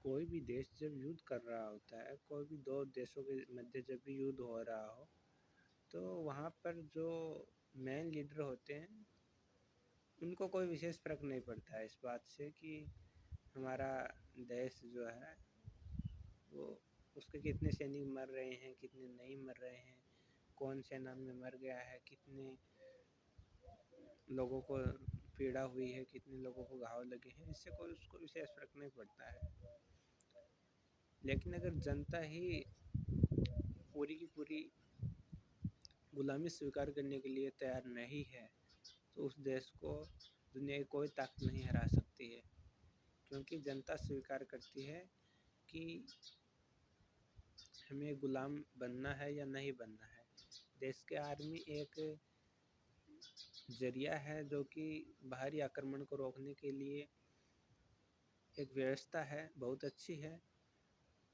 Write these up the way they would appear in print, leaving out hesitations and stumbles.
कोई भी देश जब युद्ध कर रहा होता है, कोई भी दो देशों के मध्य जब भी युद्ध हो रहा हो, तो वहाँ पर जो मेन लीडर होते हैं उनको कोई विशेष फ़र्क नहीं पड़ता है इस बात से कि हमारा देश जो है वो उसके कितने सैनिक मर रहे हैं, कितने नहीं मर रहे हैं, कौन सेना में मर गया है, कितने लोगों को पीड़ा हुई है, कितने लोगों को घाव लगे हैं, इससे कोई उसको विशेष फ़र्क नहीं पड़ता है। लेकिन अगर जनता ही पूरी की पूरी गुलामी स्वीकार करने के लिए तैयार नहीं है, तो उस देश को दुनिया की कोई ताकत नहीं हरा सकती है, क्योंकि जनता स्वीकार करती है कि हमें गुलाम बनना है या नहीं बनना है। देश के आर्मी एक जरिया है जो कि बाहरी आक्रमण को रोकने के लिए एक व्यवस्था है, बहुत अच्छी है,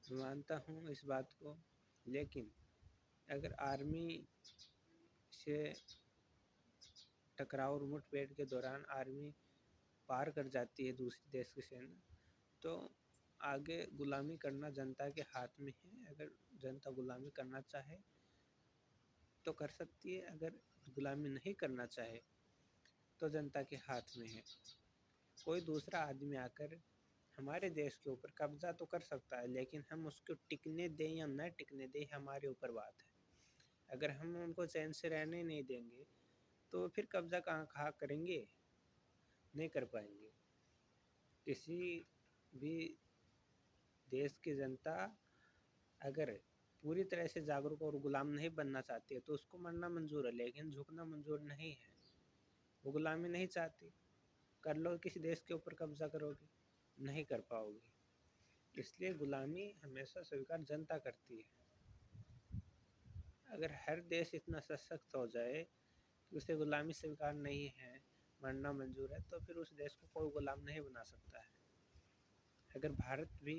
मैं मानता हूँ इस बात को। लेकिन अगर आर्मी से टकराव और मुठभेड़ के दौरान आर्मी पार कर जाती है दूसरे देश की सेना, तो आगे गुलामी करना जनता के हाथ में है। अगर जनता गुलामी करना चाहे तो कर सकती है, अगर गुलामी नहीं करना चाहे तो जनता के हाथ में है। कोई दूसरा आदमी आकर हमारे देश के ऊपर कब्जा तो कर सकता है, लेकिन हम उसको टिकने दें या न टिकने दें हमारे ऊपर बात है। अगर हम उनको चैन से रहने नहीं देंगे तो फिर कब्जा कहाँ करेंगे, नहीं कर पाएंगे। किसी भी देश की जनता अगर पूरी तरह से जागरूक और गुलाम नहीं बनना चाहती है तो उसको मरना मंजूर है, लेकिन झुकना मंजूर नहीं है। वो गुलामी नहीं चाहती, कर लो किसी देश के ऊपर कब्जा करोगे, नहीं कर पाओगे। इसलिए गुलामी हमेशा स्वीकार जनता करती है। अगर हर देश इतना सशक्त हो जाए कि उसे गुलामी स्वीकार नहीं है, मरना मंजूर है, तो फिर उस देश को कोई गुलाम नहीं बना सकता है। अगर भारत भी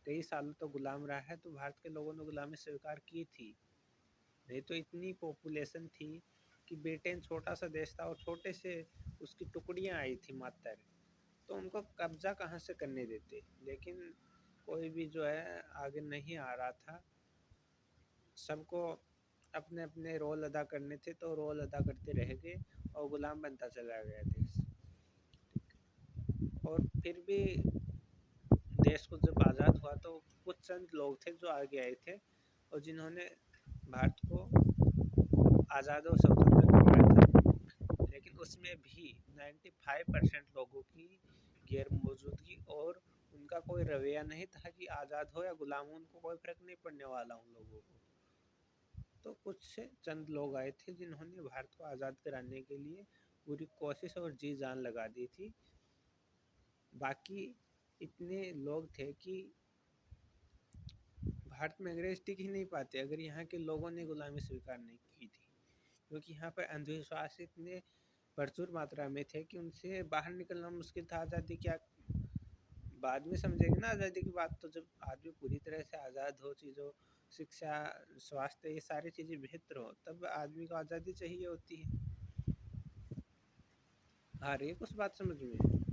कई सालों तक गुलाम रहा है तो भारत के लोगों ने गुलामी स्वीकार की थी, नहीं तो इतनी पॉपुलेशन थी कि ब्रिटेन छोटा सा देश था और छोटे से उसकी टुकड़ियां आई थी मात्र, तो उनको कब्जा कहाँ से करने देते। लेकिन कोई भी जो है आगे नहीं आ रहा था, सबको अपने अपने रोल अदा करने थे तो रोल अदा करते रह गए और गुलाम बनता चला गया देश। और फिर भी देश को जब आज़ाद हुआ तो कुछ चंद लोग थे जो आगे आए थे और जिन्होंने भारत को आज़ाद और स्वतंत्र करवाया था। लेकिन उसमें भी 95% लोगों की गैर मौजूदगी और उनका कोई रवैया नहीं था कि आज़ाद हो या गुलाम हो, उनको कोई फ़र्क नहीं पड़ने वाला उन लोगों को। तो कुछ से चंद लोग आए थे जिन्होंने भारत को आज़ाद कराने के लिए पूरी कोशिश और जी जान लगा दी थी। बाकी इतने लोग थे कि भारत में अंग्रेज टिक ही नहीं पाते अगर यहाँ के लोगों ने गुलामी स्वीकार नहीं की थी, क्योंकि यहाँ पर अंधविश्वास इतने प्रचुर मात्रा में थे कि उनसे बाहर निकलना मुश्किल था। आज़ादी क्या बाद में समझेंगे ना, आज़ादी की बात तो जब आदमी पूरी तरह से आज़ाद हो, चीज़ों शिक्षा स्वास्थ्य ये सारी चीज़ें बेहतर हो तब आदमी को आज़ादी चाहिए होती है। आ रही है कुछ बात समझ में?